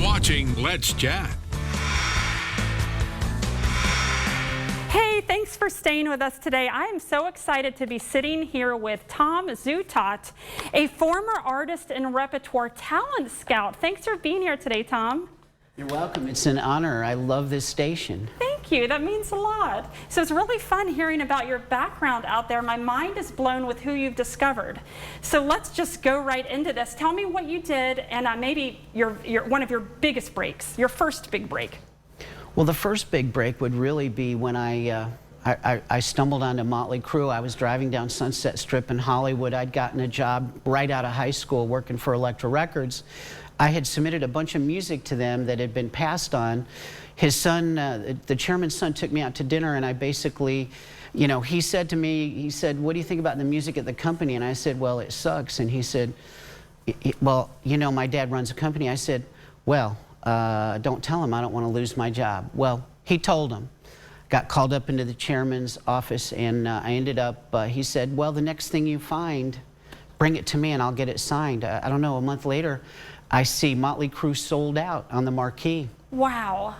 watching Let's Chat. Hey, thanks for staying with us today. I am so excited to be sitting here with Tom Zutaut, a former artist and repertoire talent scout. Thanks for being here today, Tom. You're welcome. It's an honor. I love this station. Thank you. That means a lot. So it's really fun hearing about your background out there. My mind is blown with who you've discovered. So let's just go right into this. Tell me what you did and maybe one of your biggest breaks, your first big break. Well, the first big break would really be when I stumbled onto Motley Crue. I was driving down Sunset Strip in Hollywood. I'd gotten a job right out of high school working for Elektra Records. I had submitted a bunch of music to them that had been passed on. His son, the chairman's son, took me out to dinner, and I basically, you know, he said to me, he said, "What do you think about the music at the company?" And I said, "Well, it sucks." And he said, "Well, you know, my dad runs a company." I said, "Well, don't tell him I don't want to lose my job." Well, he told him. Got called up into the chairman's office, and I ended up, he said, "Well, the next thing you find, bring it to me and I'll get it signed." I don't know, a month later, I see Motley Crue sold out on the marquee. Wow.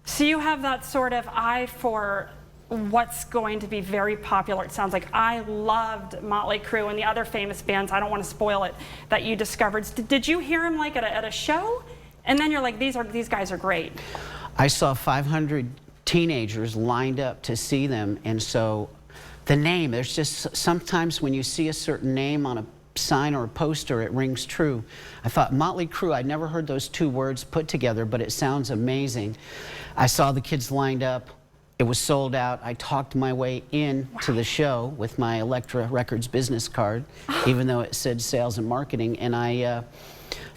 So you have that sort of eye for what's going to be very popular. It sounds like I loved Motley Crue and the other famous bands, I don't want to spoil it, that you discovered. Did you hear them like at a show? And then you're like, these guys are great. I saw 500 teenagers lined up to see them, and so the name, there's just sometimes when you see a certain name on a sign or a poster, it rings true. I thought Motley Crue, I'd never heard those two words put together, but it sounds amazing. I saw the kids lined up. It was sold out. I talked my way in to the show with my Elektra Records business card, even though it said sales and marketing. And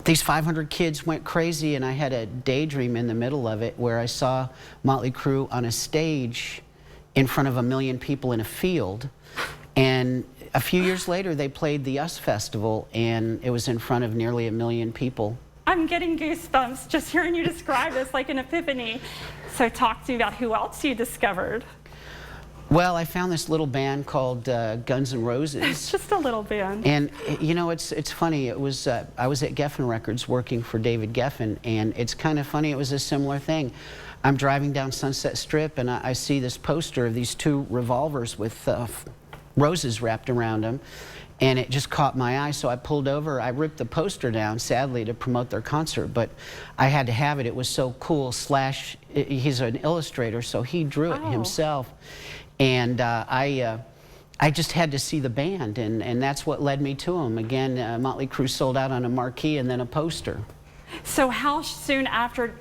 these 500 kids went crazy, and I had a daydream in the middle of it where I saw Motley Crue on a stage in front of 1 million people in a field. And a few years later, they played the US Festival, and it was in front of nearly 1 million people. I'm getting goosebumps just hearing you describe this, like an epiphany. So talk to me about who else you discovered. Well, I found this little band called Guns N' Roses. It's just a little band. And you know, it's funny. It was I was at Geffen Records working for David Geffen, and it's kind of funny. It was a similar thing. I'm driving down Sunset Strip, and I see this poster of these two revolvers with roses wrapped around them, and it just caught my eye. So I pulled over. I ripped the poster down, sadly, to promote their concert, but I had to have it. It was so cool. Slash, he's an illustrator, so he drew it himself. And I just had to see the band, and that's what led me to them. Again, Motley Crue sold out on a marquee and then a poster. So how soon after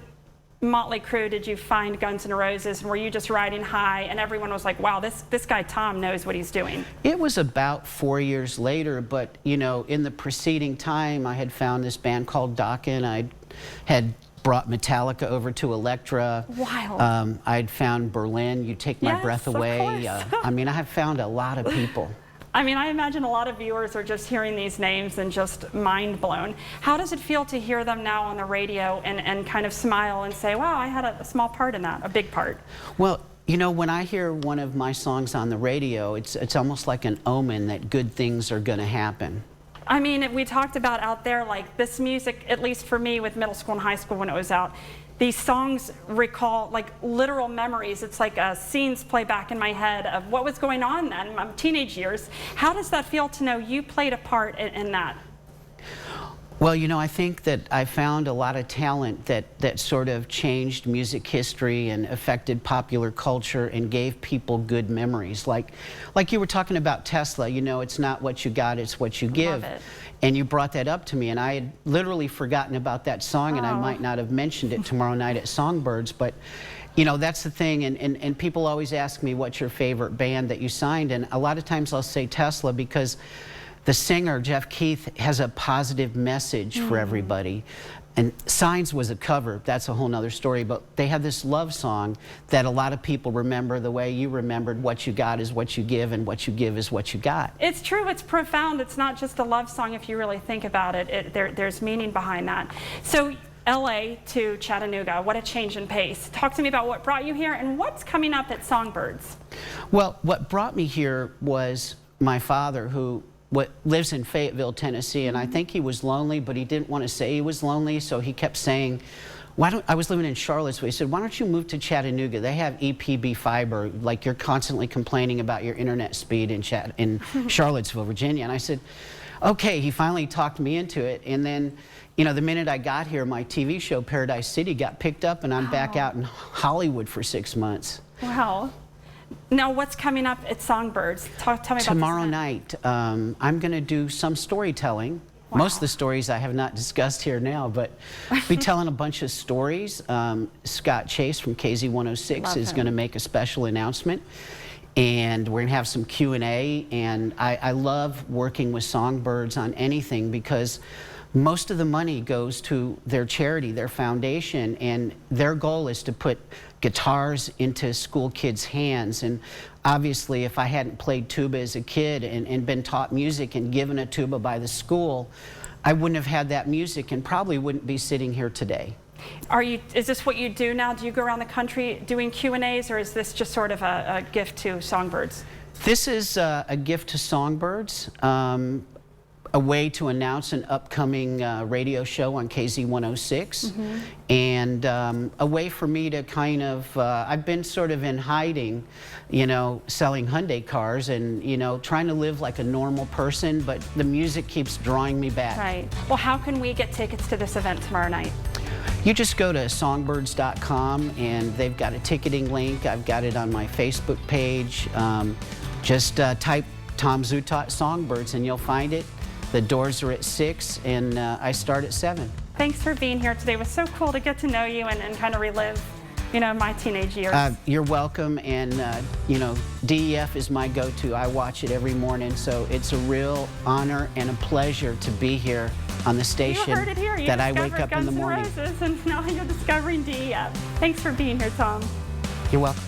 Motley Crue did you find Guns N' Roses, and were you just riding high and everyone was like, wow, this guy Tom knows what he's doing? It was about 4 years later, but you know, in the preceding time I had found this band called Dokken. I had brought Metallica over to Elektra. Wild. I'd found Berlin, You Take My Breath Away. I mean, I have found a lot of people. I mean, I imagine a lot of viewers are just hearing these names and just mind blown. How does it feel to hear them now on the radio and kind of smile and say, wow, I had a small part in that, a big part? Well, you know, when I hear one of my songs on the radio, it's almost like an omen that good things are going to happen. I mean, we talked about out there, like this music, at least for me with middle school and high school when it was out, these songs recall like literal memories. It's like scenes play back in my head of what was going on then in my teenage years. How does that feel to know you played a part in that? Well, you know, I think that I found a lot of talent that sort of changed music history and affected popular culture and gave people good memories. Like you were talking about Tesla, you know, it's not what you got, it's what you give. Love it. And you brought that up to me, and I had literally forgotten about that song, and I might not have mentioned it tomorrow night at Songbirds, but you know, that's the thing, and people always ask me, what's your favorite band that you signed? And a lot of times I'll say Tesla, because the singer, Jeff Keith, has a positive message for everybody. And Signs was a cover, that's a whole nother story, but they have this love song that a lot of people remember the way you remembered what you got is what you give, and what you give is what you got. It's true, it's profound. It's not just a love song if you really think about it. There's meaning behind that. So LA to Chattanooga, what a change in pace. Talk to me about what brought you here and what's coming up at Songbirds. Well, what brought me here was my father, who lives in Fayetteville, Tennessee, and I think he was lonely, but he didn't want to say he was lonely, so he kept saying, I was living in Charlottesville. He said, why don't you move to Chattanooga? They have EPB fiber, like you're constantly complaining about your internet speed in Charlottesville, Virginia. And I said, okay. He finally talked me into it. And then, you know, the minute I got here, my TV show, Paradise City, got picked up, and I'm back out in Hollywood for 6 months. Wow. Now, what's coming up at Songbirds? Tell me about this Tomorrow event. night, I'm going to do some storytelling. Wow. Most of the stories I have not discussed here now, but be telling a bunch of stories. Scott Chase from KZ106 is going to make a special announcement, and we're going to have some Q&A. And I love working with Songbirds on anything, because most of the money goes to their charity, their foundation, and their goal is to put guitars into school kids' hands. And obviously, if I hadn't played tuba as a kid and been taught music and given a tuba by the school, I wouldn't have had that music and probably wouldn't be sitting here today. Is this what you do now? Do you go around the country doing Q&As, or is this just sort of a gift to Songbirds? This is a gift to Songbirds. A way to announce an upcoming radio show on KZ106, and a way for me to kind of, I've been sort of in hiding, you know, selling Hyundai cars and, you know, trying to live like a normal person, but the music keeps drawing me back. Right. Well, how can we get tickets to this event tomorrow night? You just go to songbirds.com, and they've got a ticketing link. I've got it on my Facebook page. Just type Tom Zutaut Songbirds and you'll find it. The doors are at 6, and I start at 7. Thanks for being here today. It was so cool to get to know you and kind of relive, you know, my teenage years. You're welcome, and you know, DEF is my go-to. I watch it every morning, so it's a real honor and a pleasure to be here on the station. You heard it here. That I wake up in the morning. Guns N' Roses, and now you're discovering DEF. Thanks for being here, Tom. You're welcome.